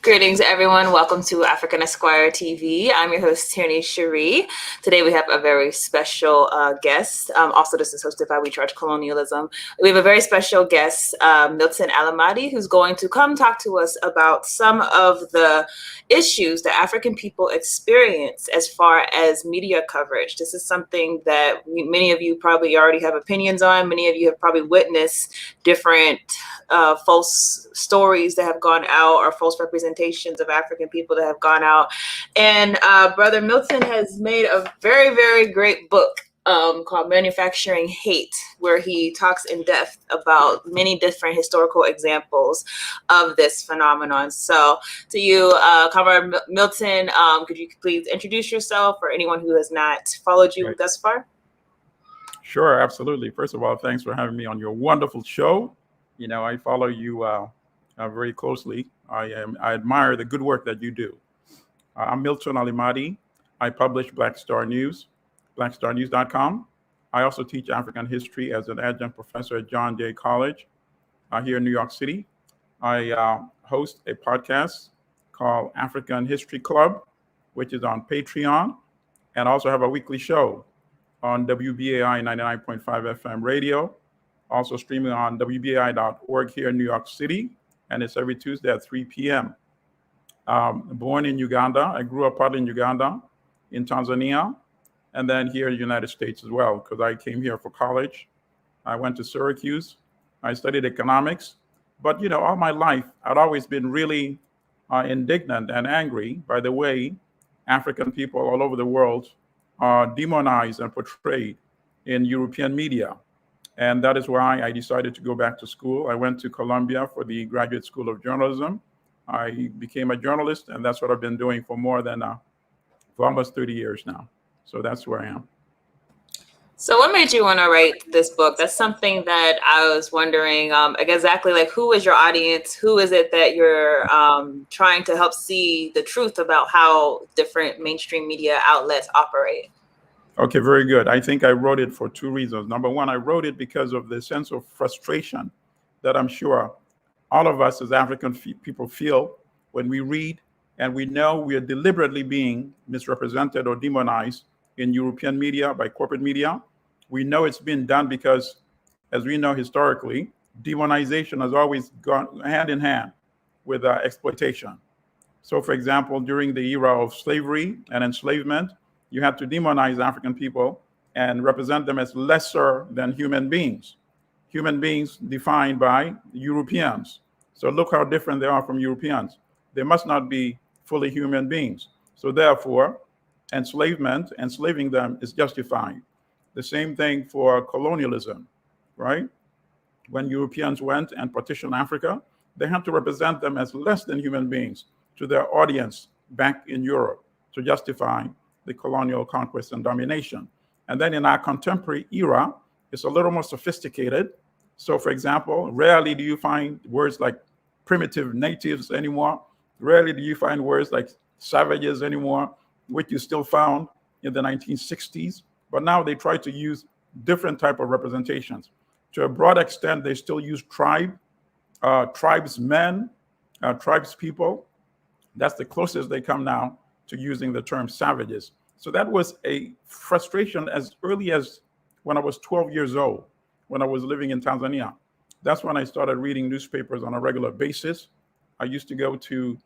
Greetings, everyone. Welcome to African Esquire TV. I'm your host, Tierney Cherie. Today, we have a very special guest. Also, this is hosted by We Charge Colonialism. We have a very special guest, Milton Allimadi, who's going to come talk to us about some of the issues that African people experience as far as media coverage. This is something that many of you probably already have opinions on. Many of you have probably witnessed different false stories that have gone out or false representations of African people that have gone out. And Brother Milton has made a very, very great book called Manufacturing Hate, where he talks in depth about many different historical examples of this phenomenon. So to you, Comrade Milton, could you please introduce yourself for anyone who has not followed you thus far? Sure, absolutely. First of all, thanks for having me on your wonderful show. You know, I follow you very closely. I admire the good work that you do. I'm Milton Allimadi. I publish Black Star News, blackstarnews.com. I also teach African history as an adjunct professor at John Jay College here in New York City. I host a podcast called African History Club, which is on Patreon, and also have a weekly show on WBAI 99.5 FM radio, also streaming on WBAI.org here in New York City, and it's every Tuesday at 3 p.m. Born in Uganda. I grew up partly in Uganda, in Tanzania, and then here in the United States as well, because I came here for college. I went to Syracuse. I studied economics. But, you know, all my life, I'd always been really indignant and angry by the way African people all over the world are demonized and portrayed in European media. And that is why I decided to go back to school. I went to Columbia for the Graduate School of Journalism. I became a journalist, and that's what I've been doing for almost 30 years now. So that's where I am. So what made you want to write this book? That's something that I was wondering, exactly, like, who is your audience? Who is it that you're trying to help see the truth about how different mainstream media outlets operate? Okay, very good. I think I wrote it for two reasons. Number one, I wrote it because of the sense of frustration that I'm sure all of us as African people feel when we read and we know we are deliberately being misrepresented or demonized in European media, by corporate media. We know it's been done because, as we know historically, demonization has always gone hand in hand with exploitation. So, for example, during the era of slavery and enslavement, you had to demonize African people and represent them as lesser than human beings. Human beings defined by Europeans. So look how different they are from Europeans. They must not be fully human beings. So therefore, enslaving them is justified. The same thing for colonialism, right? When Europeans went and partitioned Africa, they had to represent them as less than human beings to their audience back in Europe to justify the colonial conquest and domination. And then in our contemporary era, it's a little more sophisticated. So for example, rarely do you find words like primitive natives anymore. Rarely do you find words like savages anymore, which you still found in the 1960s. But now they try to use different type of representations. To a broad extent, they still use tribesmen, tribespeople. That's the closest they come now to using the term savages. So that was a frustration as early as when I was 12 years old, when I was living in Tanzania. That's when I started reading newspapers on a regular basis. I used to go to,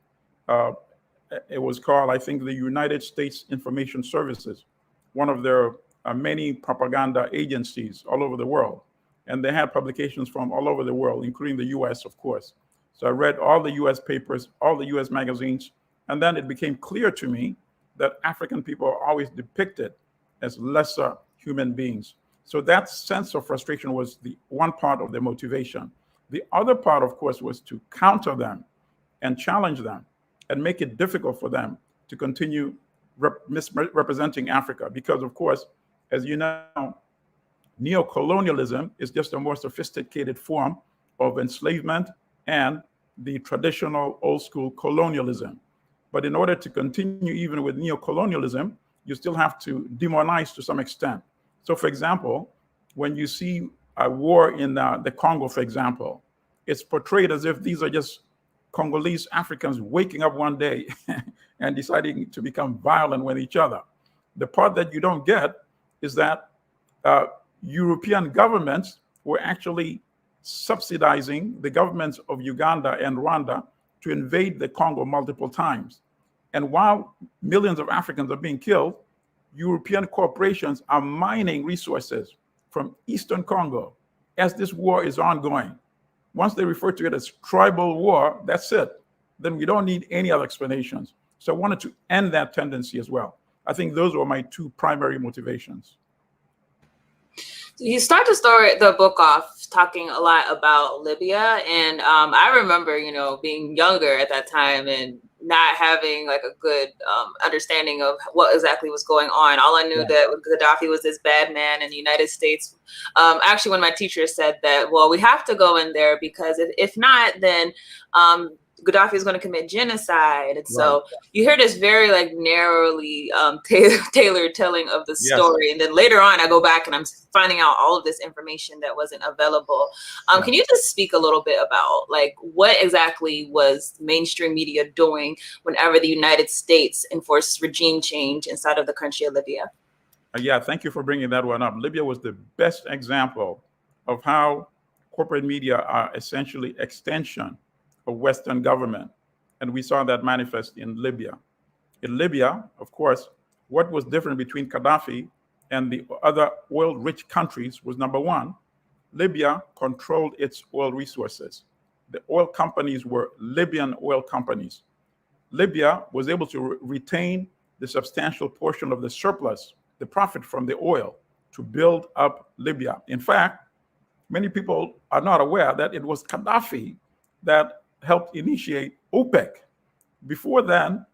it was called, I think, the United States Information Services, one of their many propaganda agencies all over the world. And they had publications from all over the world, including the US, of course. So I read all the US papers, all the US magazines, and then it became clear to me that African people are always depicted as lesser human beings. So that sense of frustration was the one part of the motivation. The other part, of course, was to counter them and challenge them and make it difficult for them to continue misrepresenting Africa. Because, of course, as you know, neocolonialism is just a more sophisticated form of enslavement and the traditional old school colonialism. But in order to continue even with neocolonialism, you still have to demonize to some extent. So, for example, when you see a war in the Congo, for example, it's portrayed as if these are just Congolese Africans waking up one day and deciding to become violent with each other. The part that you don't get is that uh, European governments were actually subsidizing the governments of Uganda and Rwanda to invade the Congo multiple times. And while millions of Africans are being killed, European corporations are mining resources from Eastern Congo as this war is ongoing. Once they refer to it as tribal war, that's it. Then we don't need any other explanations. So I wanted to end that tendency as well. I think those were my two primary motivations. You start the book off talking a lot about Libya, and I remember, being younger at that time and not having like a good understanding of what exactly was going on. All I knew that Gaddafi was this bad man, and the United States. Actually, when my teacher said that, well, we have to go in there because if not, then Gaddafi is going to commit genocide. And so you hear this very like narrowly tailored telling of the story. And then later on, I go back and I'm finding out all of this information that wasn't available. Can you just speak a little bit about like what exactly was mainstream media doing whenever the United States enforced regime change inside of the country of Libya? Yeah, thank you for bringing that one up. Libya was the best example of how corporate media are essentially extension of Western government. And we saw that manifest in Libya. In Libya, of course, what was different between Gaddafi and the other oil-rich countries was, number one, Libya controlled its oil resources. The oil companies were Libyan oil companies. Libya was able to retain the substantial portion of the surplus, the profit from the oil, to build up Libya. In fact, many people are not aware that it was Gaddafi that helped initiate OPEC. Before then,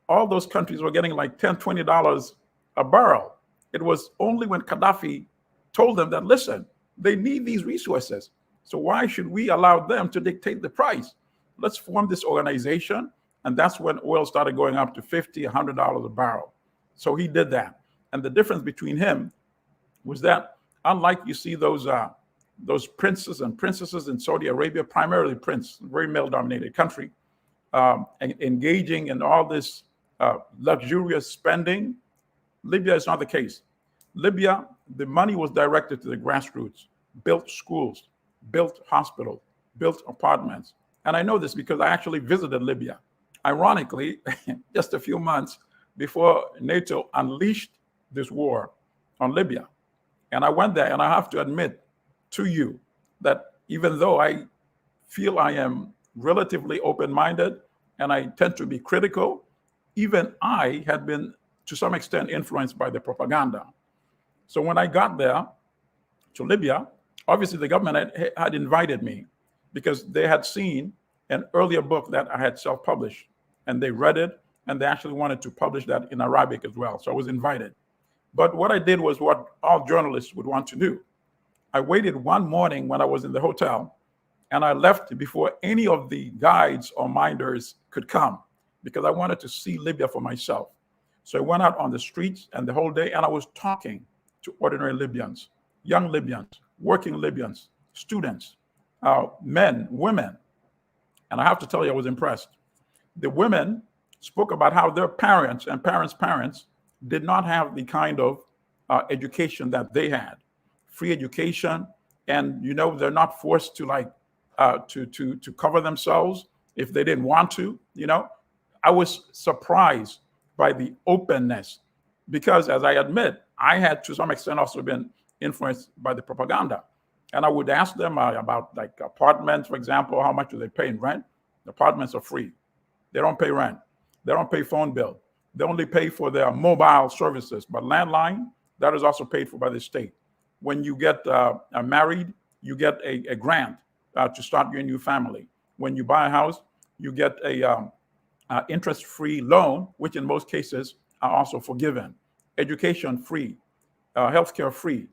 all those countries were getting like $10, $20 a barrel. It was only when Gaddafi told them that, listen, they need these resources. So why should we allow them to dictate the price? Let's form this organization. And that's when oil started going up to $50, $100 a barrel. So he did that. And the difference between him was that, unlike you see those princes and princesses in Saudi Arabia, primarily prince, very male-dominated country, engaging in all this luxurious spending, Libya is not the case. Libya, the money was directed to the grassroots, built schools, built hospitals, built apartments. And I know this because I actually visited Libya. Ironically, just a few months before NATO unleashed this war on Libya. And I went there, and I have to admit to you that even though I feel I am relatively open-minded and I tend to be critical, even I had been to some extent influenced by the propaganda. So when I got there to Libya, obviously the government had invited me because they had seen an earlier book that I had self-published, and they read it, and they actually wanted to publish that in Arabic as well. So I was invited. But what I did was what all journalists would want to do. I waited one morning when I was in the hotel, and I left before any of the guides or minders could come because I wanted to see Libya for myself. So I went out on the streets and the whole day, and I was talking to ordinary Libyans, young Libyans, working Libyans, students, men, women. And I have to tell you, I was impressed. The women spoke about how their parents and parents' parents did not have the kind of education that they had. Free education, and they're not forced to to cover themselves if they didn't want to. I was surprised by the openness because, as I admit, I had to some extent also been influenced by the propaganda. And I would ask them about like apartments, for example, how much do they pay in rent? The apartments are free. They don't pay rent. They don't pay phone bill. They only pay for their mobile services, but landline, that is also paid for by the state. When you get married, you get a grant to start your new family. When you buy a house, you get a interest-free loan, which in most cases are also forgiven. Education free, healthcare free.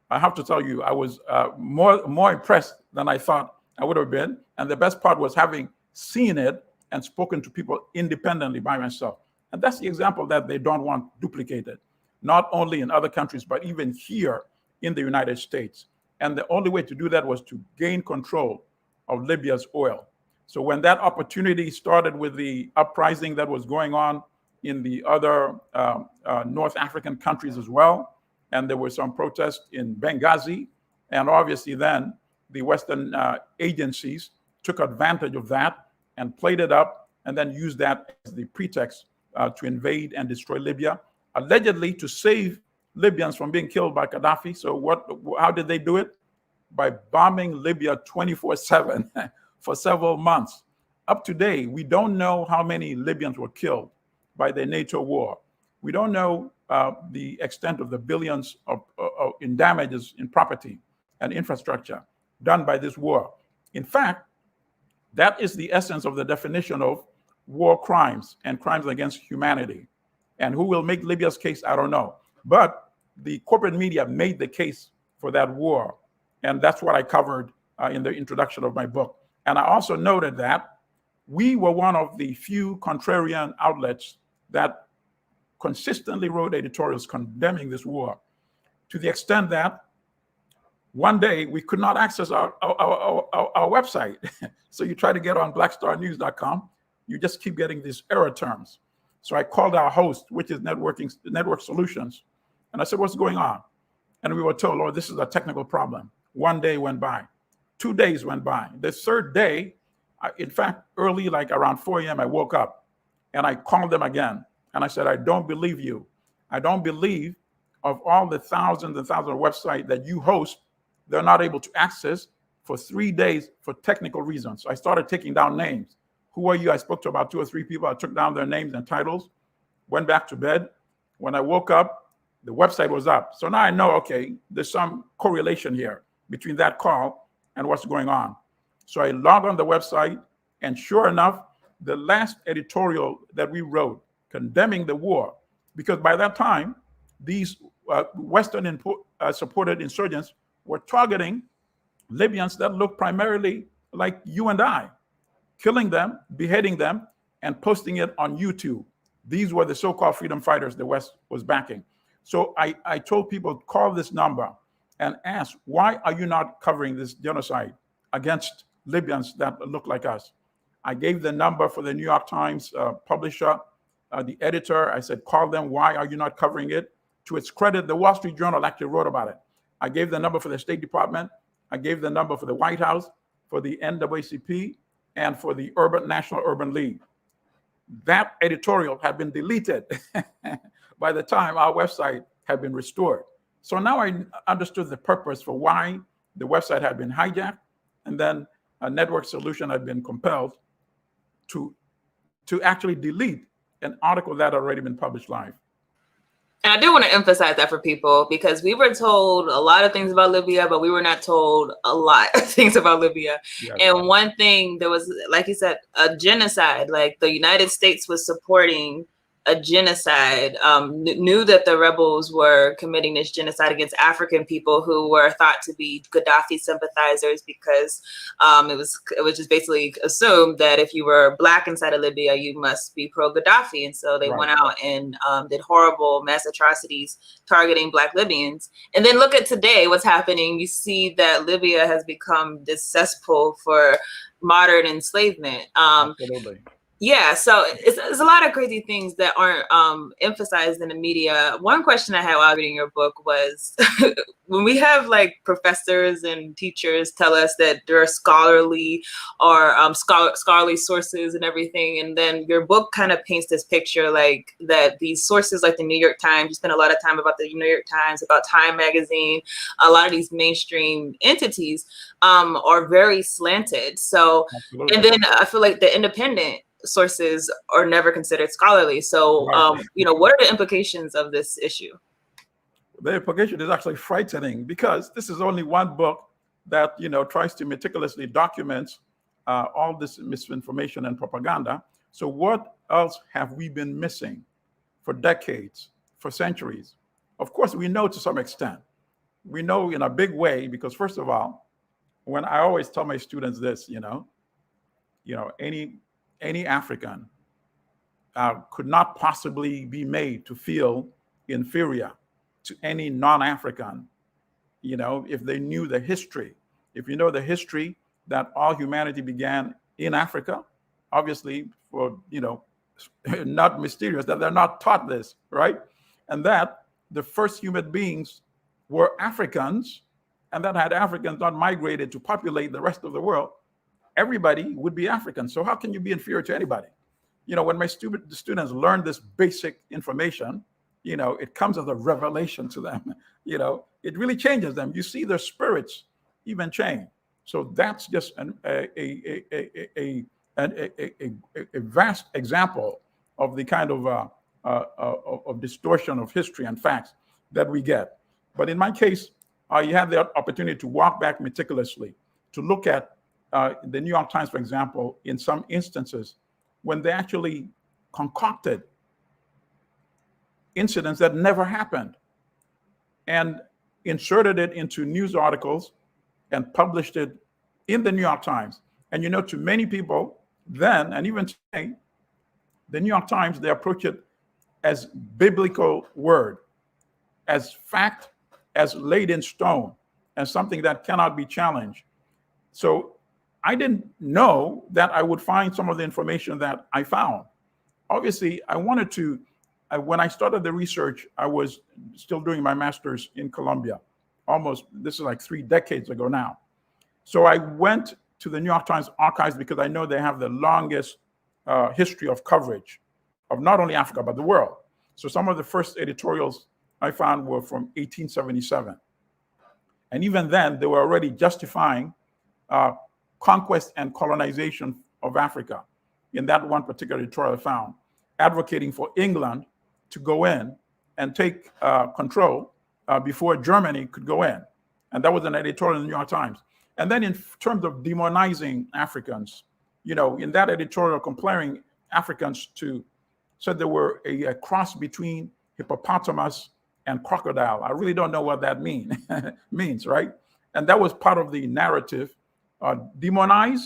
I have to tell you, I was more impressed than I thought I would have been. And the best part was having seen it and spoken to people independently by myself. And that's the example that they don't want duplicated, not only in other countries, but even here in the United States. And the only way to do that was to gain control of Libya's oil. So when that opportunity started with the uprising that was going on in the other North African countries as well, and there were some protests in Benghazi, and obviously then the Western agencies took advantage of that and played it up and then used that as the pretext to invade and destroy Libya, allegedly to save Libyans from being killed by Gaddafi. So how did they do it? By bombing Libya 24/7 for several months. Up to date, we don't know how many Libyans were killed by the NATO war. We don't know the extent of the billions in damages in property and infrastructure done by this war. In fact, that is the essence of the definition of war crimes and crimes against humanity. And who will make Libya's case, I don't know. But the corporate media made the case for that war. And that's what I covered in the introduction of my book. And I also noted that we were one of the few contrarian outlets that consistently wrote editorials condemning this war, to the extent that one day we could not access our website. So you try to get on blackstarnews.com, you just keep getting these error terms. So I called our host, which is Network Solutions, and I said, what's going on? And we were told, oh, this is a technical problem. One day went by. 2 days went by. The third day, in fact, early, like around 4 a.m., I woke up and I called them again. And I said, I don't believe you. I don't believe of all the thousands and thousands of websites that you host, they're not able to access for 3 days for technical reasons. So I started taking down names. Who are you? I spoke to about 2 or 3 people. I took down their names and titles, went back to bed. When I woke up, the website was up. So now I know, okay, there's some correlation here between that call and what's going on. So I logged on the website, and sure enough, the last editorial that we wrote condemning the war, because by that time, these Western supported insurgents were targeting Libyans that looked primarily like you and I, killing them, beheading them, and posting it on YouTube. These were the so-called freedom fighters the West was backing. So I told people, call this number and ask, why are you not covering this genocide against Libyans that look like us? I gave the number for the New York Times publisher, the editor. I said, call them. Why are you not covering it? To its credit, the Wall Street Journal actually wrote about it. I gave the number for the State Department. I gave the number for the White House, for the NAACP, and for the National Urban League. That editorial had been deleted by the time our website had been restored. So now I understood the purpose for why the website had been hijacked, and then a Network Solution had been compelled to actually delete an article that had already been published live. And I do want to emphasize that for people, because we were told a lot of things about Libya, but we were not told a lot of things about Libya. Yes. And one thing, there was, like you said, a genocide. Like the United States was supporting a genocide, knew that the rebels were committing this genocide against African people who were thought to be Gaddafi sympathizers, because it was just basically assumed that if you were Black inside of Libya, you must be pro-Gaddafi. And so they went out and did horrible mass atrocities targeting Black Libyans. And then look at today, what's happening. You see that Libya has become this cesspool for modern enslavement. Absolutely. Yeah, so it's a lot of crazy things that aren't emphasized in the media. One question I had while reading your book was, when we have like professors and teachers tell us that there are scholarly or scholarly sources and everything, and then your book kind of paints this picture like that these sources like the New York Times, you spend a lot of time about the New York Times, about Time Magazine, a lot of these mainstream entities are very slanted. So, absolutely. And then I feel like the independent sources are never considered scholarly. So, what are the implications of this issue? The implication is actually frightening, because this is only one book that, tries to meticulously document all this misinformation and propaganda. So what else have we been missing for decades, for centuries? Of course, we know to some extent. We know in a big way, because first of all, when I always tell my students this, any African could not possibly be made to feel inferior to any non-African, if they knew the history. If you know the history that all humanity began in Africa, obviously, for, not mysterious, that they're not taught this, right? And that the first human beings were Africans, and that had Africans not migrated to populate the rest of the world, everybody would be African. So how can you be inferior to anybody? When my students learn this basic information, it comes as a revelation to them. It really changes them. You see their spirits even change. So that's just a vast example of the kind of distortion of history and facts that we get. But in my case, you have the opportunity to walk back meticulously, to look at the New York Times, for example, in some instances, when they actually concocted incidents that never happened and inserted it into news articles and published it in the New York Times. And to many people then, and even today, the New York Times, they approach it as biblical word, as fact, as laid in stone, as something that cannot be challenged. So I didn't know that I would find some of the information that I found. Obviously, I wanted to, when I started the research, I was still doing my master's in Columbia. This is like 3 decades ago now. So I went to the New York Times archives because I know they have the longest history of coverage of not only Africa, but the world. So some of the first editorials I found were from 1877. And even then, they were already justifying conquest and colonization of Africa in that one particular editorial I found, advocating for England to go in and take control before Germany could go in. And that was an editorial in the New York Times. And then in terms of demonizing Africans, in that editorial comparing Africans to, said they were a cross between hippopotamus and crocodile. I really don't know what that means, right? And that was part of the narrative, demonize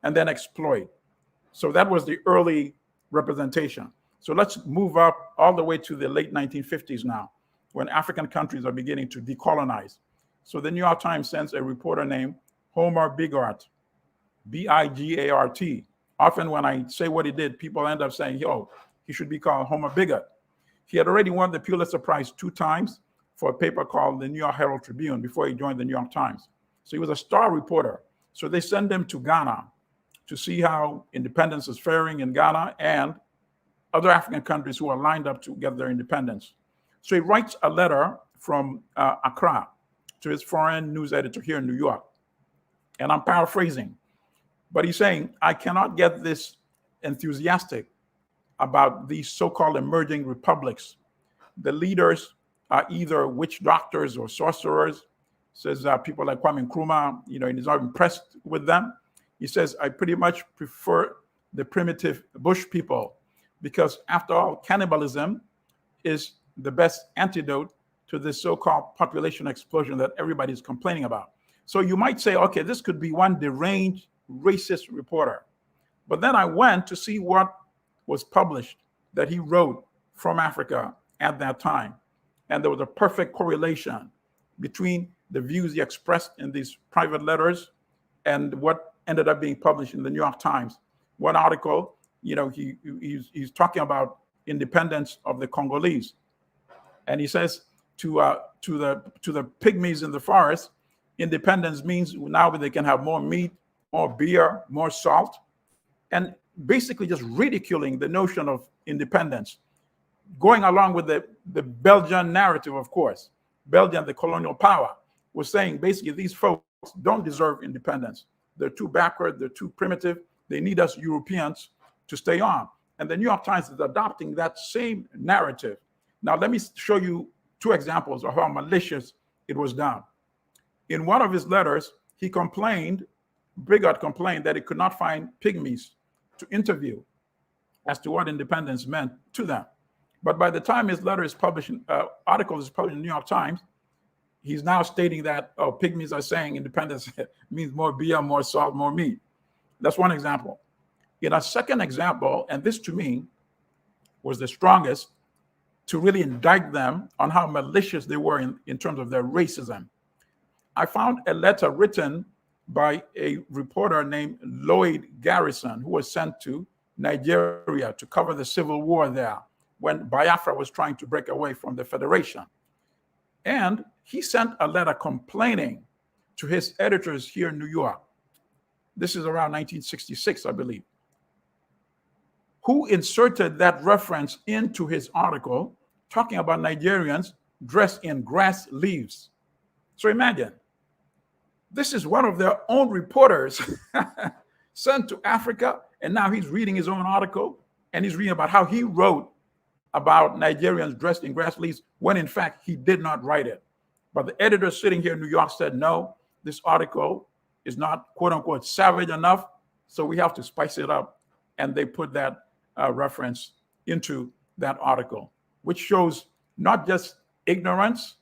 and then exploit. So that was the early representation. So let's move up all the way to the late 1950s now, when African countries are beginning to decolonize. So the New York Times sends a reporter named Homer Bigart, Bigart. Often when I say what he did, people end up saying, he should be called Homer Bigart. He had already won the Pulitzer Prize 2 times for a paper called the New York Herald Tribune before he joined the New York Times. So he was a star reporter. So they send him to Ghana to see how independence is faring in Ghana and other African countries who are lined up to get their independence. So he writes a letter from Accra to his foreign news editor here in New York. And I'm paraphrasing, but he's saying, I cannot get this enthusiastic about these so-called emerging republics. The leaders are either witch doctors or sorcerers. Says people like Kwame Nkrumah, and he's not impressed with them. He says, I pretty much prefer the primitive bush people because after all, cannibalism is the best antidote to this so-called population explosion that everybody's complaining about. So you might say, okay, this could be one deranged racist reporter. But then I went to see what was published that he wrote from Africa at that time. And there was a perfect correlation between the views he expressed in these private letters and what ended up being published in the New York Times. One article, he's talking about independence of the Congolese. And he says to the pygmies in the forest, independence means now they can have more meat, more beer, more salt, and basically just ridiculing the notion of independence, going along with the Belgian narrative, of course. Belgium, the colonial power, was saying basically these folks don't deserve independence. They're too backward, they're too primitive, they need us Europeans to stay on. And the New York Times is adopting that same narrative. Now, let me show you 2 examples of how malicious it was done. In one of his letters, Bigart complained that he could not find pygmies to interview as to what independence meant to them. But by the time his letter is published, article is published in the New York Times, he's now stating that, pygmies are saying independence means more beer, more salt, more meat. That's one example. In a second example, and this to me was the strongest, to really indict them on how malicious they were in terms of their racism. I found a letter written by a reporter named Lloyd Garrison, who was sent to Nigeria to cover the civil war there when Biafra was trying to break away from the Federation. And he sent a letter complaining to his editors here in New York. This is around 1966, I believe, who inserted that reference into his article talking about Nigerians dressed in grass leaves. So imagine, this is one of their own reporters sent to Africa, and now he's reading his own article, and he's reading about how he wrote about Nigerians dressed in grass leaves, when in fact he did not write it. But the editor sitting here in New York said, no, this article is not quote unquote savage enough, so we have to spice it up. And they put that reference into that article, which shows not just ignorance,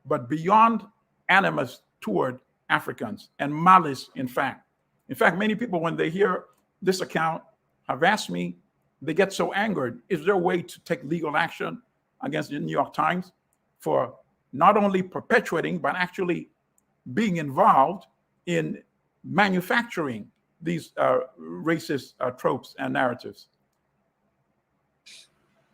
but beyond animus toward Africans and malice, in fact. In fact, many people, when they hear this account, have asked me, they get so angered. Is there a way to take legal action against the New York Times for not only perpetuating, but actually being involved in manufacturing these racist tropes and narratives?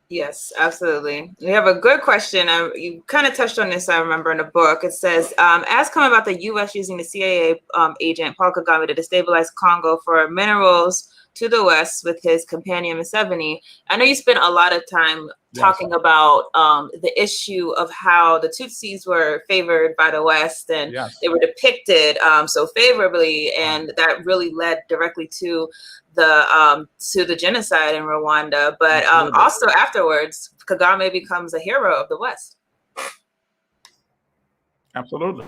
Yes, absolutely. We have a good question. You kind of touched on this, I remember, in the book. It says, as come about the U.S. using the CIA agent Paul Kagame to destabilize Congo for minerals to the West with his companion Museveni. I know you spent a lot of time talking about the issue of how the Tutsis were favored by the West, and they were depicted so favorably, and that really led directly to the genocide in Rwanda. But also afterwards, Kagame becomes a hero of the West. Absolutely.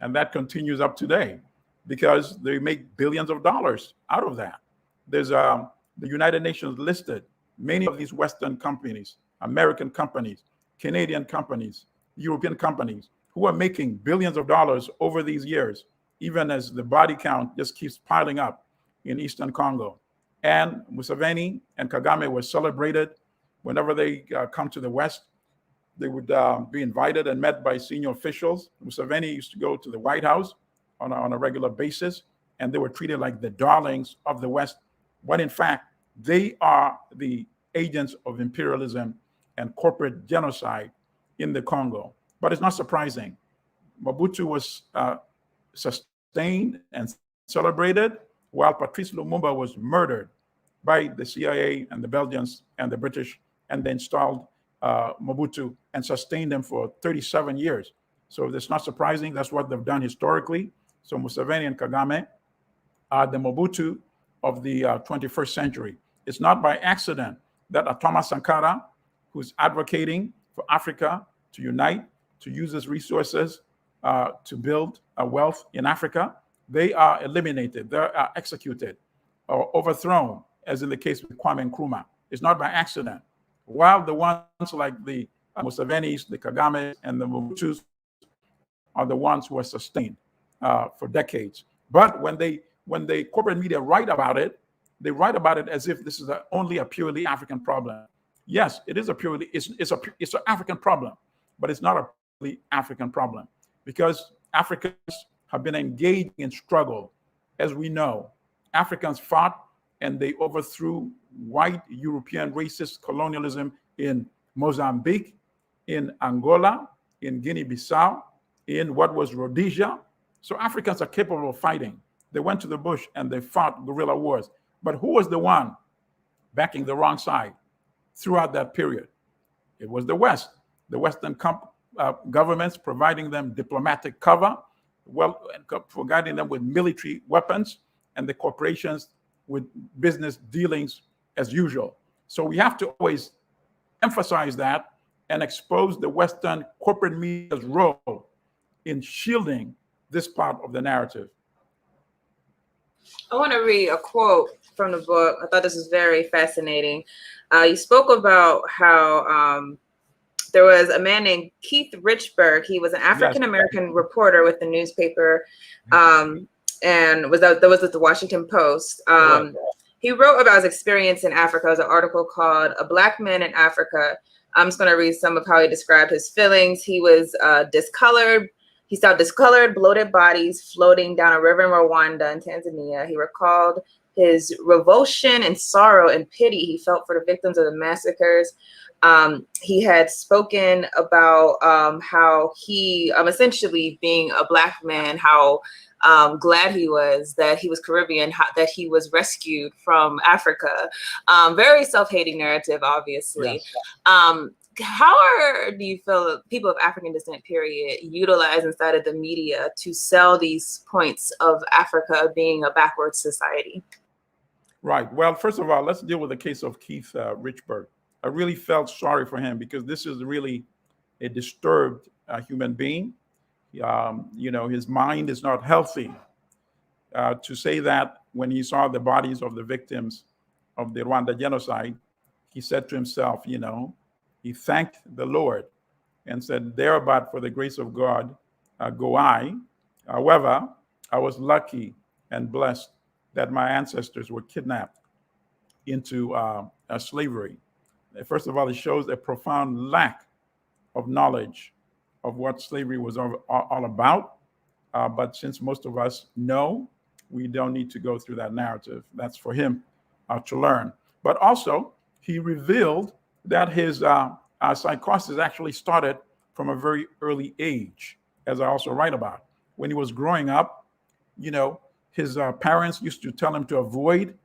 And that continues up today because they make billions of dollars out of that. There's the United Nations listed many of these Western companies, American companies, Canadian companies, European companies, who are making billions of dollars over these years, even as the body count just keeps piling up in Eastern Congo. And Museveni and Kagame were celebrated whenever they come to the West. They would be invited and met by senior officials. Museveni used to go to the White House on a regular basis, and they were treated like the darlings of the West, when in fact, they are the agents of imperialism and corporate genocide in the Congo. But it's not surprising. Mobutu was sustained and celebrated, while Patrice Lumumba was murdered by the CIA and the Belgians and the British, and they installed Mobutu and sustained them for 37 years. So it's not surprising. That's what they've done historically. So Museveni and Kagame are the Mobutu of the 21st century. It's not by accident that Thomas Sankara, who's advocating for Africa to unite, to use its resources to build a wealth in Africa, they are eliminated, they are executed or overthrown, as in the case with Kwame Nkrumah. It's not by accident. While the ones like the Musevenis, the Kagames, and the Mobutus are the ones who are sustained for decades. But when the corporate media write about it, they write about it as if this is only a purely African problem. Yes, it is it's an African problem, but it's not a purely African problem, because Africans have been engaged in struggle. As we know, Africans fought and they overthrew white European racist colonialism in Mozambique, in Angola, in Guinea-Bissau, in what was Rhodesia. So Africans are capable of fighting. They went to the bush and they fought guerrilla wars. But who was the one backing the wrong side throughout that period? It was the West, the Western governments providing them diplomatic cover, providing them with military weapons, and the corporations with business dealings as usual. So we have to always emphasize that and expose the Western corporate media's role in shielding this part of the narrative. I want to read a quote from the book. I thought this was very fascinating. You spoke about how there was a man named Keith Richburg. He was an African-American reporter with the newspaper, and that was with the Washington Post. He wrote about his experience in Africa. It was an article called "A Black Man in Africa." I'm just going to read some of how he described his feelings. He was discolored. He saw discolored, bloated bodies floating down a river in Rwanda and Tanzania. He recalled his revulsion and sorrow and pity he felt for the victims of the massacres. He had spoken about how he, essentially being a Black man, how glad he was that he was Caribbean, that he was rescued from Africa. Very self-hating narrative, obviously. Yes. Do you feel people of African descent, period, utilize inside of the media to sell these points of Africa being a backward society? Right. Well, first of all, let's deal with the case of Keith Richburg. I really felt sorry for him because this is really a disturbed human being. His mind is not healthy. To say that when he saw the bodies of the victims of the Rwanda genocide, he said to himself, he thanked the Lord and said, thereabout for the grace of God go I. However, I was lucky and blessed that my ancestors were kidnapped into slavery. First of all, it shows a profound lack of knowledge of what slavery was all about. But since most of us know, we don't need to go through that narrative. That's for him to learn. But also, he revealed that his psychosis actually started from a very early age, as I also write about. When he was growing up, his parents used to tell him to avoid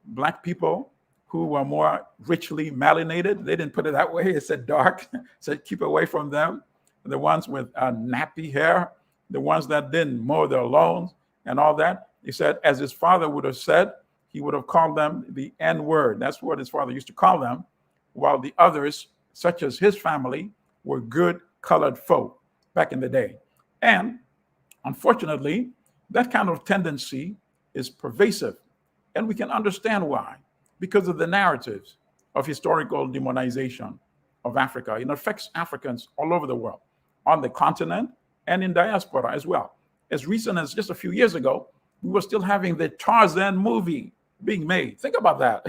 Black people who were more richly melanated. They didn't put it that way. It said dark. It said keep away from them. The ones with nappy hair, the ones that didn't mow their lawns and all that. He said, as his father would have said, he would have called them the N-word. That's what his father used to call them, while the others, such as his family, were good colored folk back in the day. And unfortunately, that kind of tendency is pervasive. And we can understand why, because of the narratives of historical demonization of Africa. It affects Africans all over the world, on the continent and in diaspora as well. As recent as just a few years ago, we were still having the Tarzan movie being made. Think about that.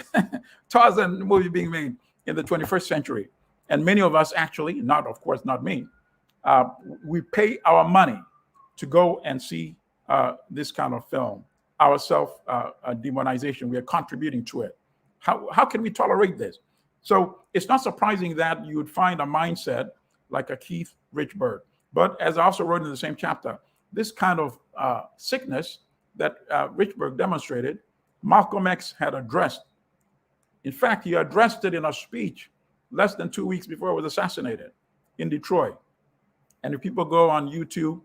Tarzan movie being made in the 21st century. And many of us actually, of course, not me, we pay our money to go and see this kind of film. Our self-demonization, we are contributing to it. How can we tolerate this? So it's not surprising that you would find a mindset like a Keith Richburg. But as I also wrote in the same chapter, this kind of sickness that Richburg demonstrated, Malcolm X had addressed. In fact, he addressed it in a speech less than 2 weeks before he was assassinated in Detroit. And if people go on YouTube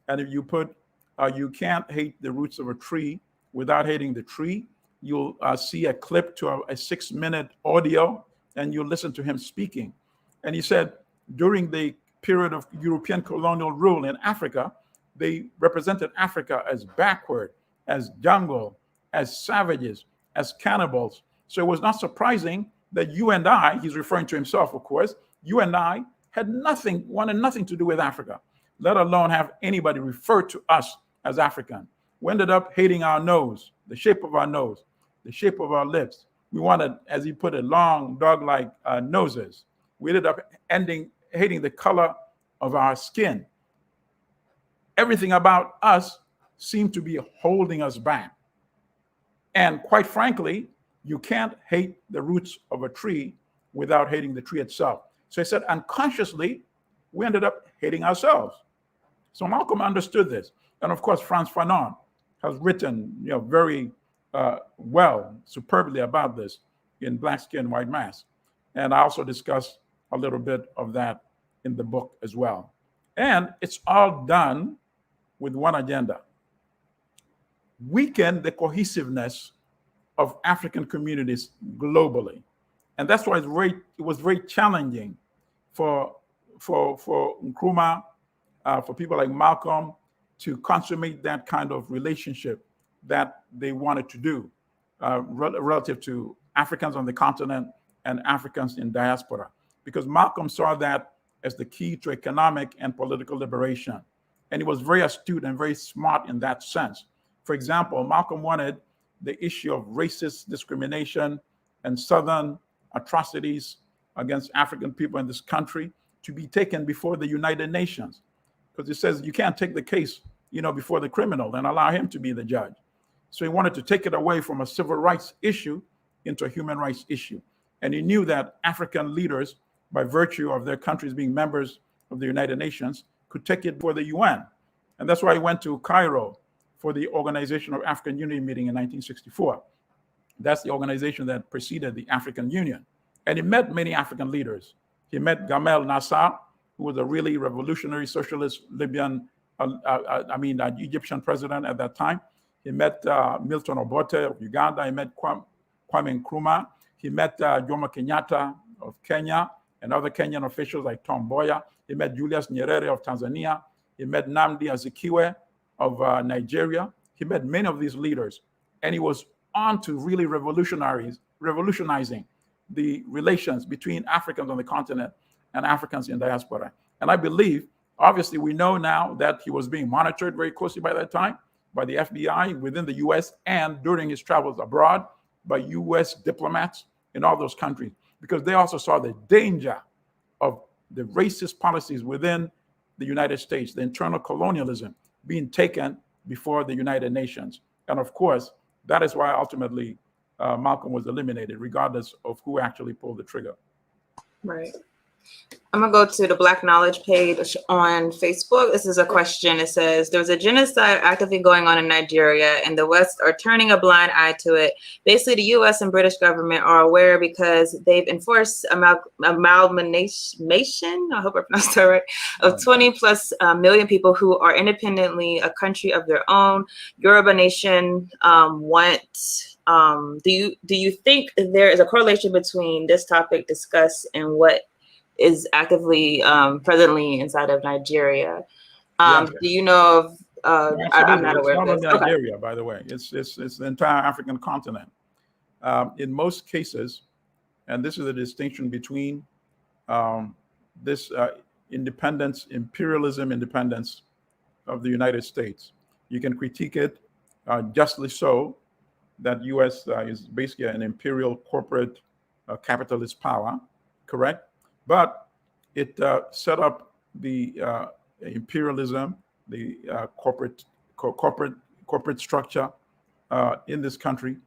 and if you put, you can't hate the roots of a tree without hating the tree, you'll see a clip to a 6-minute audio and you'll listen to him speaking. And he said, during the period of European colonial rule in Africa, they represented Africa as backward, as jungle, as savages, as cannibals. So it was not surprising that you and I, he's referring to himself, of course, you and I wanted nothing to do with Africa, let alone have anybody refer to us as African. We ended up hating our nose, the shape of our nose, the shape of our lips. We wanted, as he put it, long dog-like noses. We ended up hating the color of our skin. Everything about us seemed to be holding us back. And quite frankly, you can't hate the roots of a tree without hating the tree itself. So he said, unconsciously, we ended up hating ourselves. So Malcolm understood this. And of course, Frantz Fanon has written very well, superbly about this in Black Skin, White Mask. And I also discuss a little bit of that in the book as well. And it's all done with one agenda: weaken the cohesiveness of African communities globally. And that's why it was very challenging for Nkrumah, for people like Malcolm, to consummate that kind of relationship that they wanted to do relative to Africans on the continent and Africans in diaspora. Because Malcolm saw that as the key to economic and political liberation. And he was very astute and very smart in that sense. For example, Malcolm wanted the issue of racist discrimination and Southern atrocities against African people in this country to be taken before the United Nations. because it says you can't take the case, before the criminal and allow him to be the judge. So he wanted to take it away from a civil rights issue into a human rights issue. And he knew that African leaders, by virtue of their countries being members of the United Nations, could take it before the UN. And that's why he went to Cairo for the Organization of African Unity meeting in 1964. That's the organization that preceded the African Union. And he met many African leaders. He met Gamal Nasser, who was a really revolutionary socialist Libyan, Egyptian president at that time. He met Milton Obote of Uganda. He met Kwame Nkrumah. He met Jomo Kenyatta of Kenya and other Kenyan officials like Tom Mboya. He met Julius Nyerere of Tanzania. He met Nnamdi Azikiwe of Nigeria. He met many of these leaders. And he was on to really revolutionizing the relations between Africans on the continent and Africans in diaspora. And I believe, obviously, we know now that he was being monitored very closely by that time by the FBI within the US, and during his travels abroad by US diplomats in all those countries, because they also saw the danger of the racist policies within the United States, the internal colonialism being taken before the United Nations. And of course, that is why ultimately Malcolm was eliminated, regardless of who actually pulled the trigger. Right. I'm going to go to the Black Knowledge page on Facebook. This is a question. It says, there's a genocide actively going on in Nigeria, and the West are turning a blind eye to it. Basically, the U.S. and British government are aware because they've enforced amalgamation, I hope I pronounced that right, of 20 plus million people who are independently a country of their own. Yoruba Nation do you think there is a correlation between this topic discussed and what is actively presently inside of Nigeria? Do you know of? I'm not aware of this. It's not only Nigeria, by the way. It's the entire African continent. In most cases, and this is the distinction between this imperialism independence of the United States. You can critique it justly so, that U.S. Is basically an imperial corporate capitalist power, correct? But it set up the imperialism, the corporate structure in this country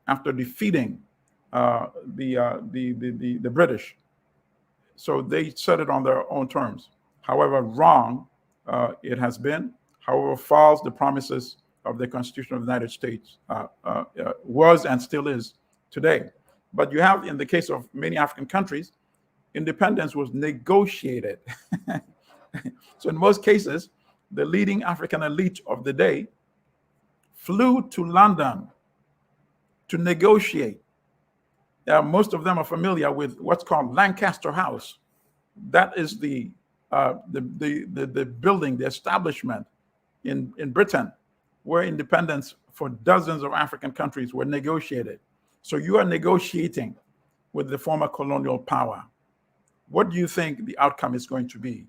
after defeating the British. So they set it on their own terms. However wrong it has been, however false the promises of the Constitution of the United States was and still is today. But you have, in the case of many African countries, independence was negotiated. So in most cases, the leading African elite of the day flew to London to negotiate. Most of them are familiar with what's called Lancaster House. That is the building, the establishment in Britain, where independence for dozens of African countries were negotiated. So you are negotiating with the former colonial power. What do you think the outcome is going to be?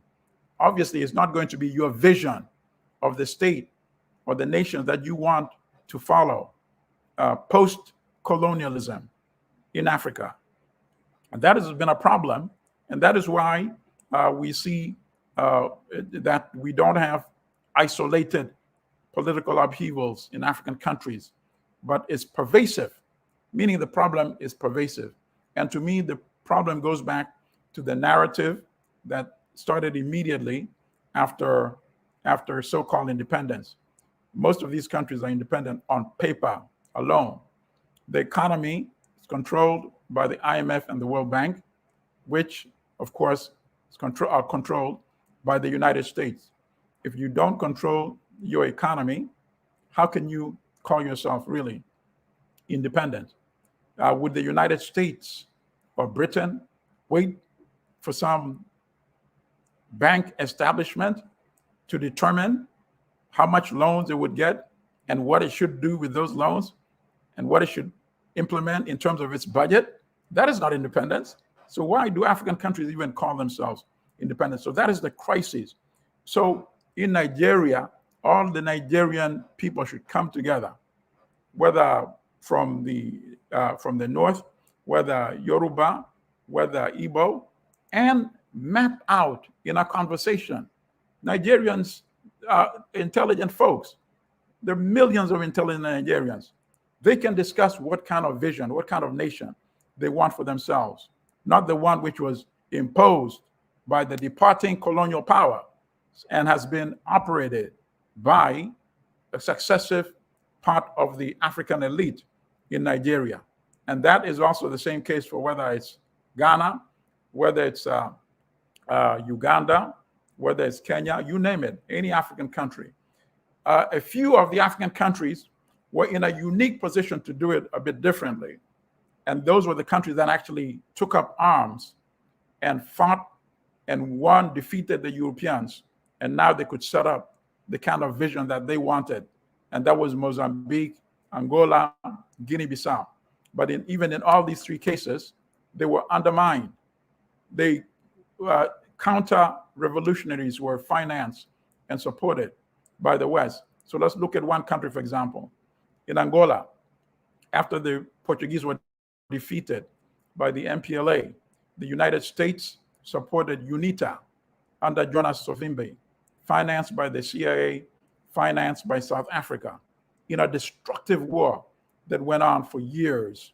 Obviously, it's not going to be your vision of the state or the nation that you want to follow post-colonialism in Africa. And that has been a problem. And that is why we see that we don't have isolated political upheavals in African countries, but it's pervasive, meaning the problem is pervasive. And to me, the problem goes back to the narrative that started immediately after so-called independence. Most of these countries are independent on paper alone. The economy is controlled by the IMF and the World Bank, which, of course, are controlled by the United States. If you don't control your economy, how can you call yourself really independent? Would the United States or Britain wait for some bank establishment to determine how much loans it would get and what it should do with those loans and what it should implement in terms of its budget? That is not independence. So why do African countries even call themselves independent? So that is the crisis. So in Nigeria, all the Nigerian people should come together, whether from the north, whether Yoruba, whether Igbo, and map out in a conversation Nigerians, intelligent folks, there are millions of intelligent Nigerians. They can discuss what kind of vision, what kind of nation they want for themselves, not the one which was imposed by the departing colonial power and has been operated by a successive part of the African elite in Nigeria. And that is also the same case for whether it's Ghana, whether it's Uganda, whether it's Kenya, you name it, any African country. A few of the African countries were in a unique position to do it a bit differently. And those were the countries that actually took up arms and fought and won, defeated the Europeans. And now they could set up the kind of vision that they wanted. And that was Mozambique, Angola, Guinea-Bissau. But even in all these three cases, they were undermined. They counter-revolutionaries were financed and supported by the West. So let's look at one country, for example. In Angola, after the Portuguese were defeated by the MPLA, the United States supported UNITA under Jonas Savimbi, financed by the CIA, financed by South Africa, in a destructive war that went on for years.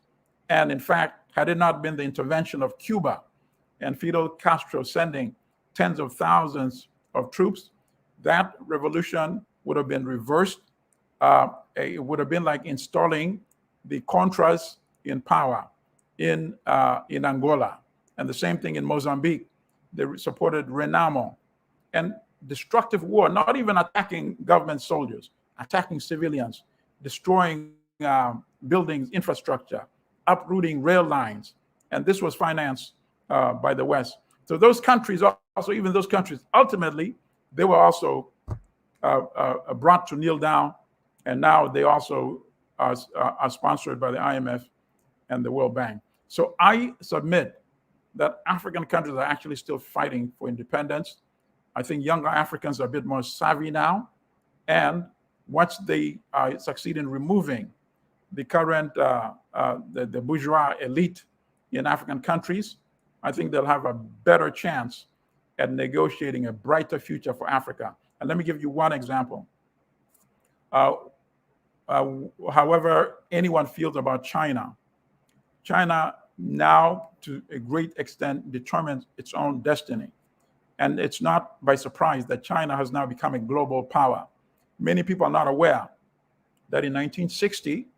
And in fact, had it not been the intervention of Cuba and Fidel Castro sending tens of thousands of troops, that revolution would have been reversed. It would have been like installing the Contras in power in Angola. And the same thing in Mozambique. They supported Renamo. And destructive war, not even attacking government soldiers, attacking civilians, destroying buildings, infrastructure, uprooting rail lines. And this was financed by the West. So those countries, also even those countries, ultimately, they were also brought to kneel down. And now they also are sponsored by the IMF and the World Bank. So I submit that African countries are actually still fighting for independence. I think younger Africans are a bit more savvy now. And once they succeed in removing the current, the bourgeois elite in African countries, I think they'll have a better chance at negotiating a brighter future for Africa. And let me give you one example. However anyone feels about China, China now, to a great extent, determines its own destiny. And it's not by surprise that China has now become a global power. Many people are not aware that in 1960,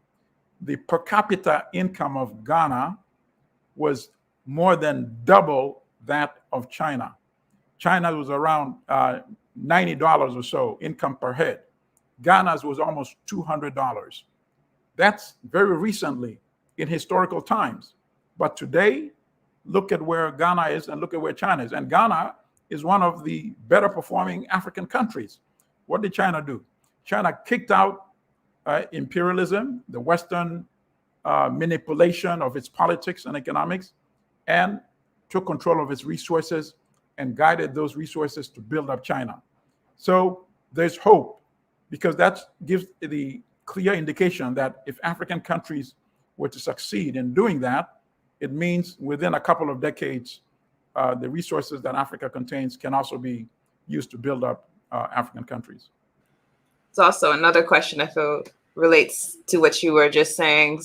the per capita income of Ghana was more than double that of China. China was around $90 or so income per head. Ghana's was almost $200. That's very recently in historical times. But today, look at where Ghana is and look at where China is. And Ghana is one of the better performing African countries. What did China do? China kicked out imperialism, the Western manipulation of its politics and economics, and took control of its resources and guided those resources to build up China. So there's hope, because that gives the clear indication that if African countries were to succeed in doing that, it means within a couple of decades, the resources that Africa contains can also be used to build up African countries. It's also another question I feel relates to what you were just saying.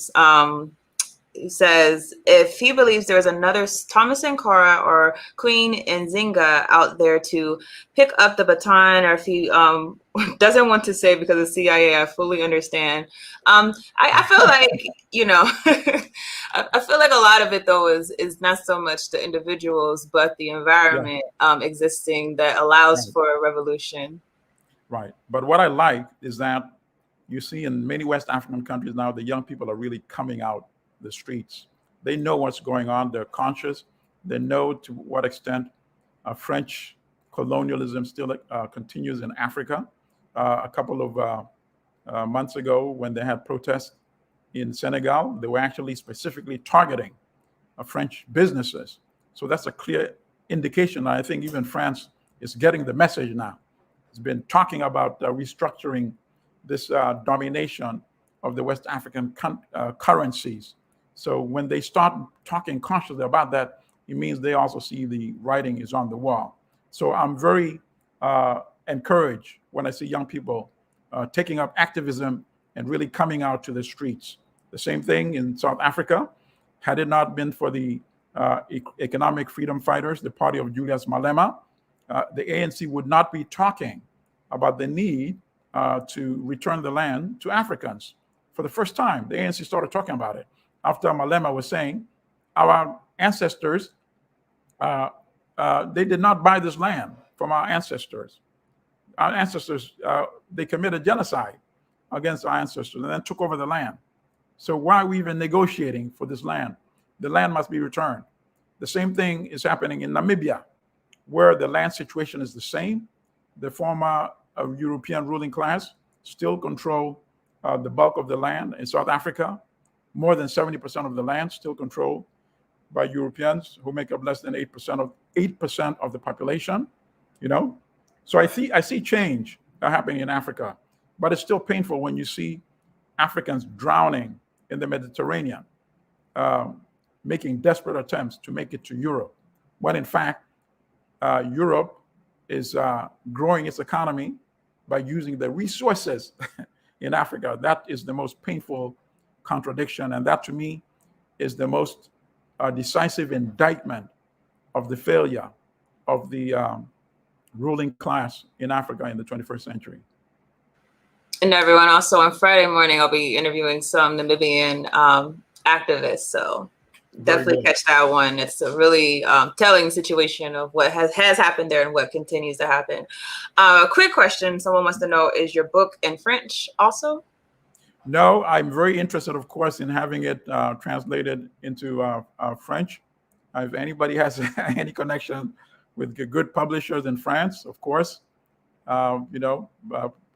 He says, if he believes there is another Thomas Sankara or Queen Nzinga out there to pick up the baton, or if he doesn't want to say because of CIA, I fully understand. I feel like, I feel like a lot of it, though, is not so much the individuals, but the environment existing that allows for a revolution. Right. But what I like is that you see in many West African countries now, the young people are really coming out the streets. They know what's going on. They're conscious. They know to what extent French colonialism still continues in Africa. A couple of months ago, when they had protests in Senegal, they were actually specifically targeting French businesses. So that's a clear indication. I think even France is getting the message now. It's been talking about restructuring this domination of the West African currencies. So when they start talking consciously about that, it means they also see the writing is on the wall. So I'm very encouraged when I see young people taking up activism and really coming out to the streets. The same thing in South Africa. Had it not been for the economic freedom fighters, the party of Julius Malema, the ANC would not be talking about the need to return the land to Africans. For the first time, the ANC started talking about it after Malema was saying, our ancestors, they did not buy this land from our ancestors. Our ancestors, they committed genocide against our ancestors and then took over the land. So why are we even negotiating for this land? The land must be returned. The same thing is happening in Namibia, where the land situation is the same. The former European ruling class still control the bulk of the land. In South Africa, more than 70% of the land still controlled by Europeans who make up less than 8% of the population. So I see change happening in Africa, but it's still painful when you see Africans drowning in the Mediterranean, making desperate attempts to make it to Europe, when in fact Europe is growing its economy by using the resources in Africa. That is the most painful contradiction, and that to me is the most decisive indictment of the failure of the ruling class in Africa in the 21st century. And everyone, also on Friday morning, I'll be interviewing some Namibian activists. So definitely catch that one. It's a really telling situation of what has happened there and what continues to happen. A quick question someone wants to know, is your book in French also? No, I'm very interested, of course, in having it translated into French. If anybody has any connection with good publishers in France, of course,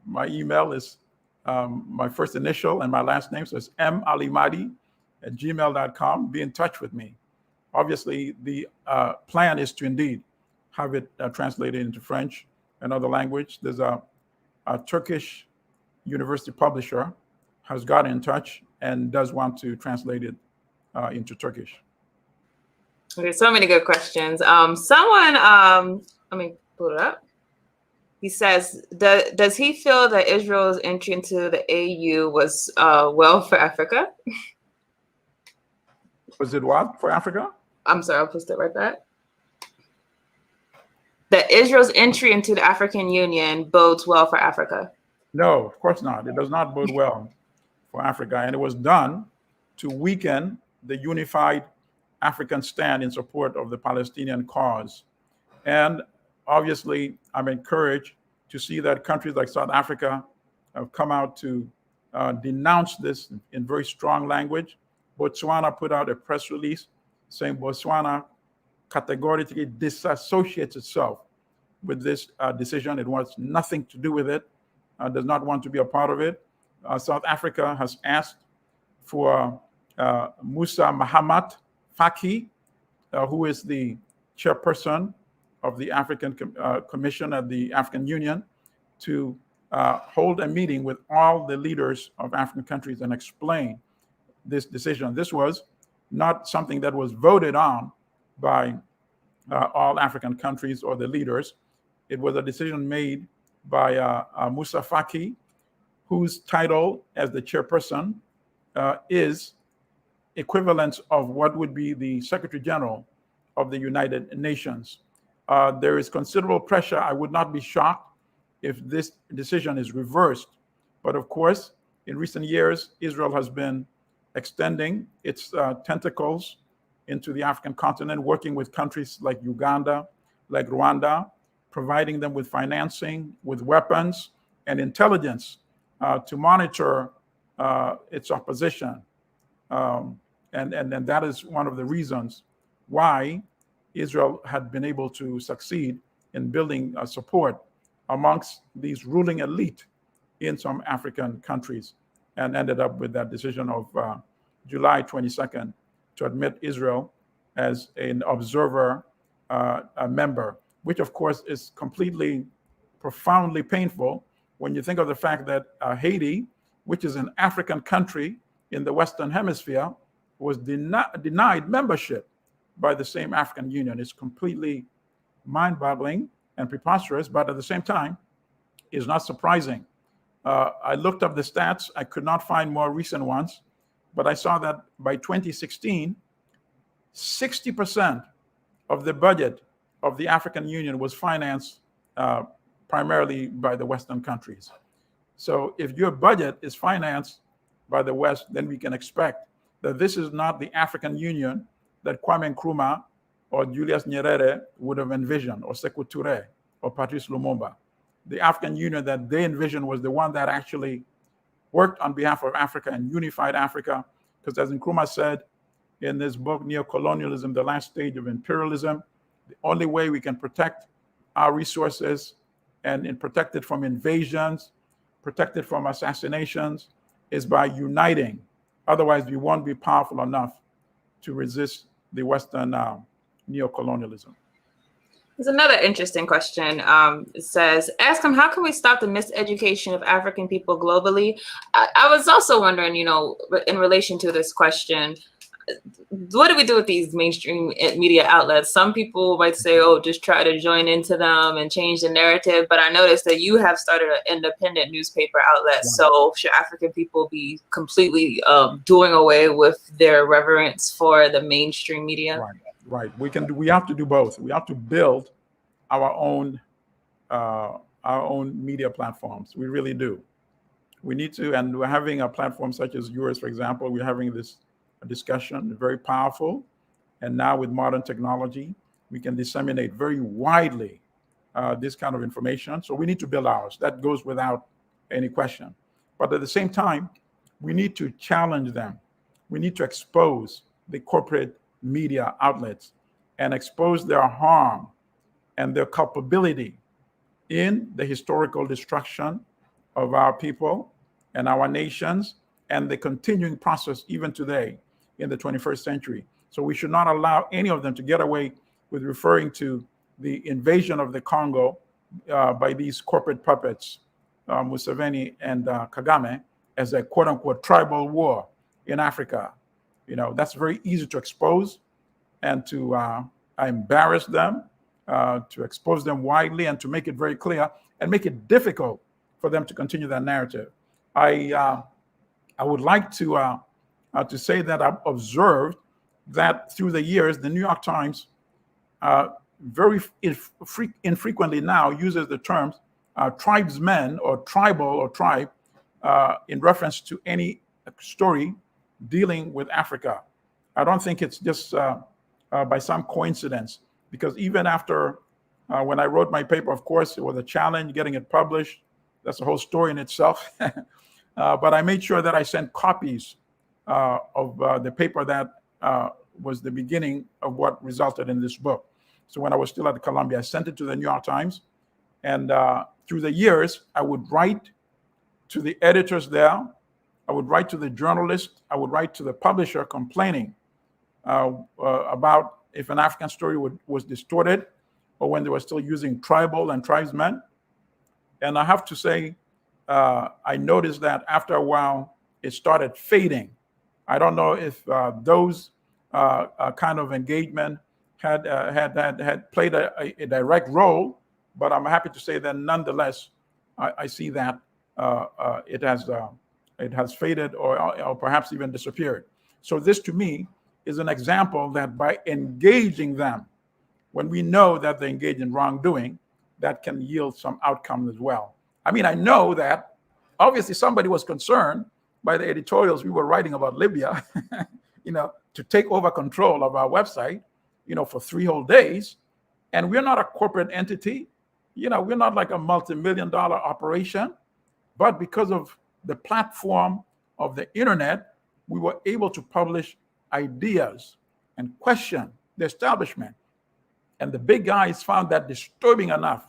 my email is my first initial and my last name, so it's mallimadi@gmail.com. Be in touch with me. Obviously, the plan is to indeed have it translated into French and other language. There's a Turkish university publisher has gotten in touch and does want to translate it into Turkish. Okay, so many good questions. Someone, let me pull it up. He says, does he feel that Israel's entry into the AU was well for Africa? Was it what for Africa? I'm sorry, I'll post it right back. That Israel's entry into the African Union bodes well for Africa. No, of course not. It does not bode well for Africa. And it was done to weaken the unified African stand in support of the Palestinian cause. And obviously, I'm encouraged to see that countries like South Africa have come out to denounce this in very strong language. Botswana put out a press release saying Botswana categorically disassociates itself with this decision. It wants nothing to do with it, does not want to be a part of it. South Africa has asked for Musa Mahamat Faki, who is the chairperson of the African Commission at the African Union, to hold a meeting with all the leaders of African countries and explain this decision. This was not something that was voted on by all African countries or the leaders. It was a decision made by Musa Faki, whose title as the chairperson is equivalent of what would be the Secretary General of the United Nations. There is considerable pressure. I would not be shocked if this decision is reversed. But of course, in recent years, Israel has been extending its tentacles into the African continent, working with countries like Uganda, like Rwanda, providing them with financing, with weapons and intelligence to monitor its opposition. And that is one of the reasons why Israel had been able to succeed in building support amongst these ruling elite in some African countries, and ended up with that decision of July 22nd to admit Israel as an observer a member, which of course is completely, profoundly painful when you think of the fact that Haiti, which is an African country in the Western Hemisphere, was denied membership by the same African Union. It's completely mind-boggling and preposterous, but at the same time, is not surprising. I looked up the stats. I could not find more recent ones, but I saw that by 2016, 60% of the budget of the African Union was financed primarily by the Western countries. So if your budget is financed by the West, then we can expect that this is not the African Union that Kwame Nkrumah or Julius Nyerere would have envisioned, or Sekou Touré or Patrice Lumumba. The African Union that they envisioned was the one that actually worked on behalf of Africa and unified Africa. Because as Nkrumah said in this book, Neocolonialism, the Last Stage of Imperialism, the only way we can protect our resources and protect it from invasions, protect it from assassinations, is by uniting. Otherwise, we won't be powerful enough to resist the Western neocolonialism. There's another interesting question. It says, ask him, how can we stop the miseducation of African people globally? I was also wondering, in relation to this question, what do we do with these mainstream media outlets? Some people might say, oh, just try to join into them and change the narrative. But I noticed that you have started an independent newspaper outlet. Yeah. So should African people be completely doing away with their reverence for the mainstream media? Right. We have to do both. We have to build our own media platforms. We really do. We need to, and we're having a platform such as yours, for example. We're having this discussion, very powerful. And now with modern technology, we can disseminate very widely this kind of information. So we need to build ours. That goes without any question. But at the same time, we need to challenge them. We need to expose the corporate media outlets and expose their harm and their culpability in the historical destruction of our people and our nations and the continuing process even today in the 21st century. So we should not allow any of them to get away with referring to the invasion of the Congo by these corporate puppets, Museveni and Kagame, as a quote unquote tribal war in Africa. That's very easy to expose and to embarrass them, to expose them widely and to make it very clear and make it difficult for them to continue that narrative. I would like to say that I've observed that through the years, the New York Times very infrequently now uses the terms tribesmen or tribal or tribe in reference to any story dealing with Africa. I don't think it's just by some coincidence, because even after when I wrote my paper, of course, it was a challenge getting it published. That's a whole story in itself. But I made sure that I sent copies of the paper that was the beginning of what resulted in this book. So when I was still at Columbia, I sent it to the New York Times. And through the years, I would write to the editors there. I would write to the journalist. I would write to the publisher complaining about if an African story was distorted or when they were still using tribal and tribesmen. And I have to say, I noticed that after a while, it started fading. I don't know if those kind of engagement had played a direct role, but I'm happy to say that nonetheless, I see that it has faded or perhaps even disappeared. So this to me is an example that by engaging them, when we know that they engage in wrongdoing, that can yield some outcome as well. I mean, I know that obviously somebody was concerned by the editorials we were writing about Libya, to take over control of our website, for 3 whole days. And we're not a corporate entity. We're not like a multi-million-dollar operation. But because of the platform of the internet, we were able to publish ideas and question the establishment. And the big guys found that disturbing enough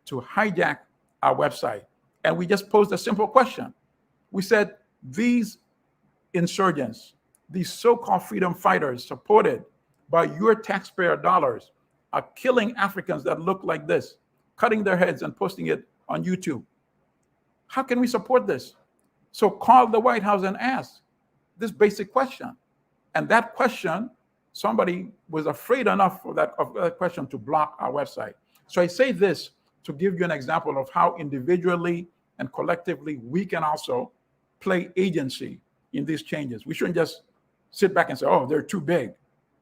to hijack our website. And we just posed a simple question. We said, these insurgents, these so-called freedom fighters supported by your taxpayer dollars are killing Africans that look like this, cutting their heads and posting it on YouTube. How can we support this? So call the White House and ask this basic question. And that question, somebody was afraid enough of that question to block our website. So I say this to give you an example of how individually and collectively we can also play agency in these changes. We shouldn't just sit back and say, oh, they're too big.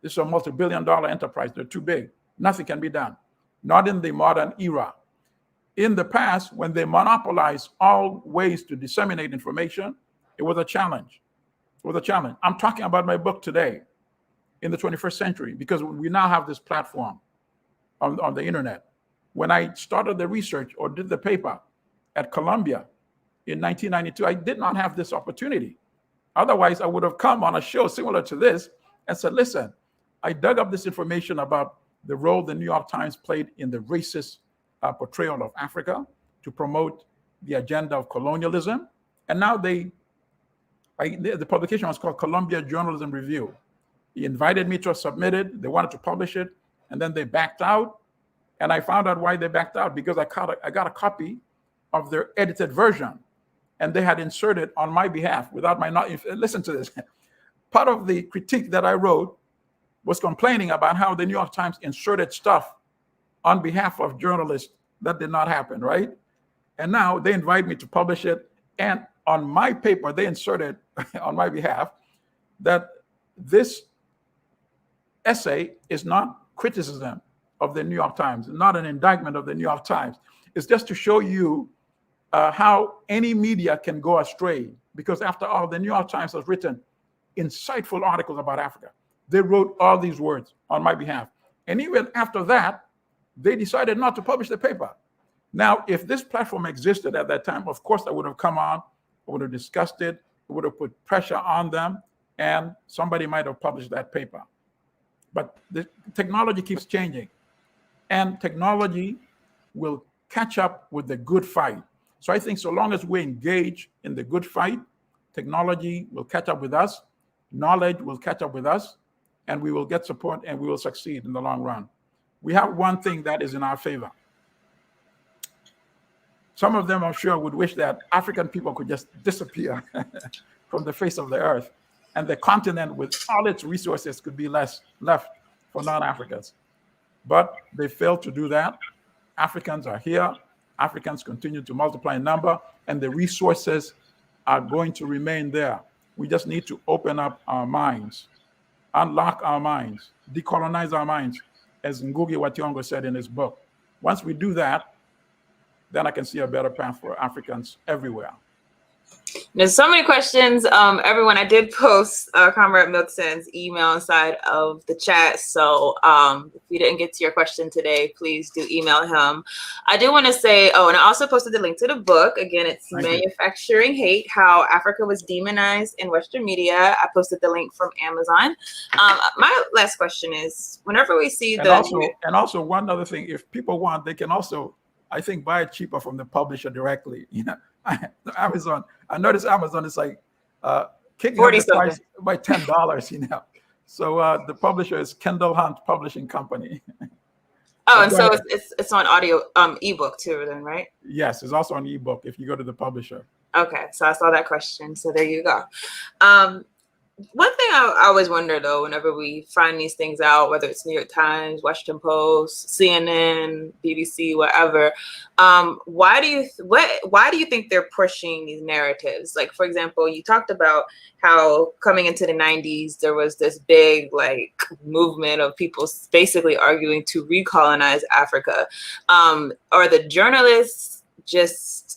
This is a multi-billion-dollar enterprise. They're too big. Nothing can be done. Not in the modern era. In the past, when they monopolized all ways to disseminate information, it was a challenge. It was a challenge. I'm talking about my book today in the 21st century because we now have this platform on the internet. When I started the research or did the paper at Columbia in 1992, I did not have this opportunity. Otherwise, I would have come on a show similar to this and said, listen, I dug up this information about the role the New York Times played in the racist portrayal of Africa to promote the agenda of colonialism. And now the publication was called Columbia Journalism Review. He invited me to submit it. They wanted to publish it, and then they backed out. And I found out why they backed out, because I got a copy of their edited version, and they had inserted on my behalf without my not. Listen to this. Part of the critique that I wrote was complaining about how the New York Times inserted stuff on behalf of journalists that did not happen, right? And now they invite me to publish it, and on my paper they inserted on my behalf that this essay is not criticism of the New York Times, not an indictment of the New York Times. It's just to show you how any media can go astray, because after all, the New York Times has written insightful articles about Africa. They wrote all these words on my behalf. And even after that, they decided not to publish the paper. Now, if this platform existed at that time, of course, I would have come on, I would have discussed it, I would have put pressure on them, and somebody might have published that paper. But the technology keeps changing, and technology will catch up with the good fight. So I think so long as we engage in the good fight, technology will catch up with us, knowledge will catch up with us, and we will get support and we will succeed in the long run. We have one thing that is in our favor. Some of them, I'm sure, would wish that African people could just disappear from the face of the earth, and the continent with all its resources could be left for non-Africans. But they failed to do that. Africans are here. Africans continue to multiply in number, and the resources are going to remain there. We just need to open up our minds, unlock our minds, decolonize our minds, as Ngugi wa Thiong'o said in his book. Once we do that, then I can see a better path for Africans everywhere. There's so many questions. Everyone, I did post Comrade Milton's email inside of the chat. So if you didn't get to your question today, please do email him. I do want to say, and I also posted the link to the book. Again, it's Manufacturing Hate, How Africa Was Demonized in Western Media. I posted the link from Amazon. My last question is, whenever we see and also one other thing, if people want, they can also, I think, buy it cheaper from the publisher directly. Amazon. I noticed Amazon is like kicking up the price by $10. So the publisher is Kendall Hunt Publishing Company. Oh, and so it's on audio ebook too, then, right? Yes, it's also on ebook if you go to the publisher. Okay, so I saw that question. So there you go. One thing I always wonder, though, whenever we find these things out, whether it's New York Times, Washington Post, CNN, BBC, whatever, why do you think they're pushing these narratives? Like, for example, you talked about how coming into the 90s, there was this big movement of people basically arguing to recolonize Africa. Are the journalists just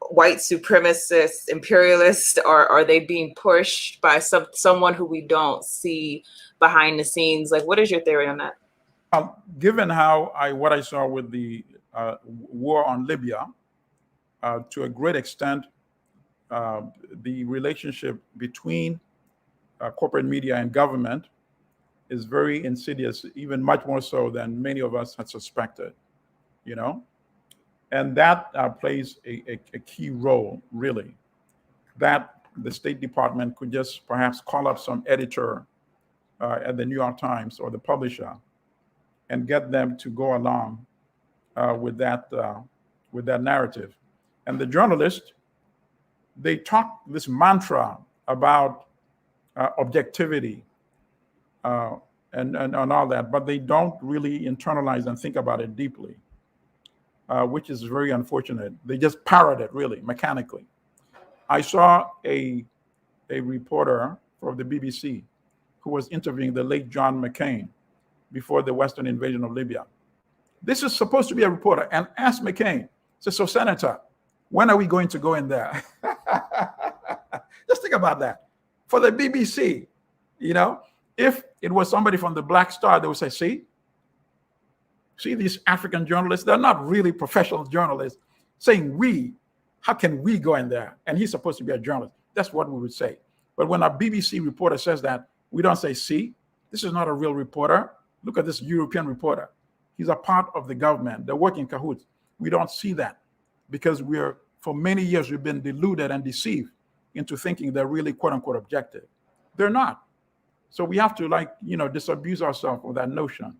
white supremacist imperialists, or are they being pushed by someone who we don't see behind the scenes? Like, what is your theory on that? Given what I saw with the war on Libya, to a great extent, the relationship between corporate media and government is very insidious, even much more so than many of us had suspected, And that plays a key role, really, that the State Department could just perhaps call up some editor at the New York Times or the publisher and get them to go along with that narrative. And the journalists, they talk this mantra about objectivity and all that, but they don't really internalize and think about it deeply. which is very unfortunate. They just parrot it really mechanically. I saw a reporter from the BBC who was interviewing the late John McCain before the Western invasion of Libya. This is supposed to be a reporter and asked McCain, says, so Senator, when are we going to go in there? Just think about that. For the BBC, if it was somebody from the Black Star, they would say, see these African journalists, they're not really professional journalists saying how can we go in there? And he's supposed to be a journalist. That's what we would say. But when a BBC reporter says that, we don't say, see, this is not a real reporter. Look at this European reporter. He's a part of the government. They're working cahoots. We don't see that because for many years, we've been deluded and deceived into thinking they're really quote unquote objective. They're not. So we have to disabuse ourselves of that notion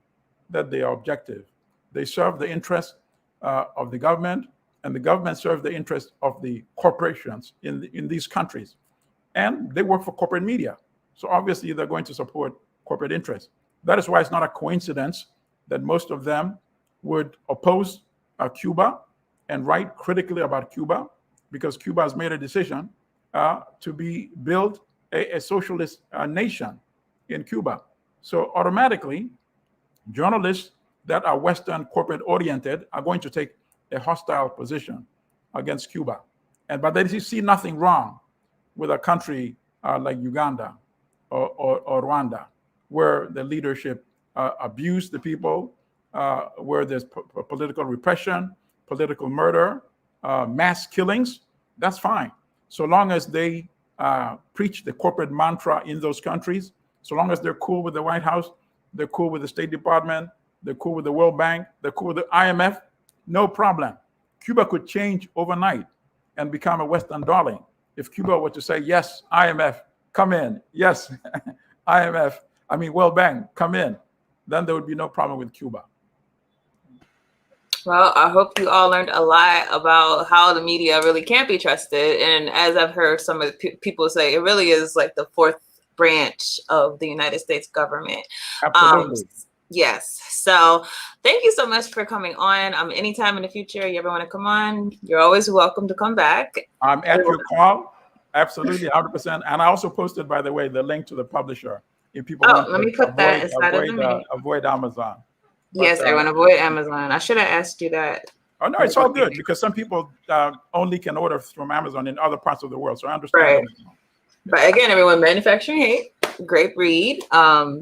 that they are objective. They serve the interest of the government, and the government serves the interest of the corporations in these countries. And they work for corporate media. So obviously they're going to support corporate interests. That is why it's not a coincidence that most of them would oppose Cuba and write critically about Cuba, because Cuba has made a decision to build a socialist nation in Cuba. So automatically, journalists that are Western corporate oriented are going to take a hostile position against Cuba. But they see nothing wrong with a country like Uganda or Rwanda, where the leadership abused the people, where there's political repression, political murder, mass killings. That's fine. So long as they preach the corporate mantra in those countries, so long as they're cool with the White House, they're cool with the State Department, they're cool with the World Bank, they're cool with the IMF, no problem. Cuba could change overnight and become a Western darling. If Cuba were to say, yes, IMF, come in. Yes, World Bank, come in. Then there would be no problem with Cuba. Well, I hope you all learned a lot about how the media really can't be trusted. And as I've heard some of the people say, it really is like the fourth branch of the United States government. Absolutely. Yes. So thank you so much for coming on. Anytime in the future you ever want to come on, you're always welcome to come back. I'm at your call. Absolutely, 100%. And I also posted, by the way, the link to the publisher. If people want let me put that inside of the mail. Avoid Amazon. Yes, everyone avoid Amazon. I should have asked you that. Oh, no, it's all good because some people only can order from Amazon in other parts of the world. So I understand. Right. But again, everyone, Manufacturing Hate, great read. A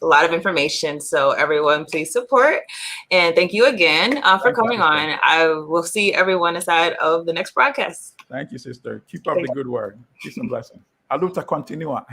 lot of information. So everyone, please support. And thank you again for coming on. I will see everyone inside of the next broadcast. Thank you, sister. Keep up the good work. Peace and blessings. A luta continua.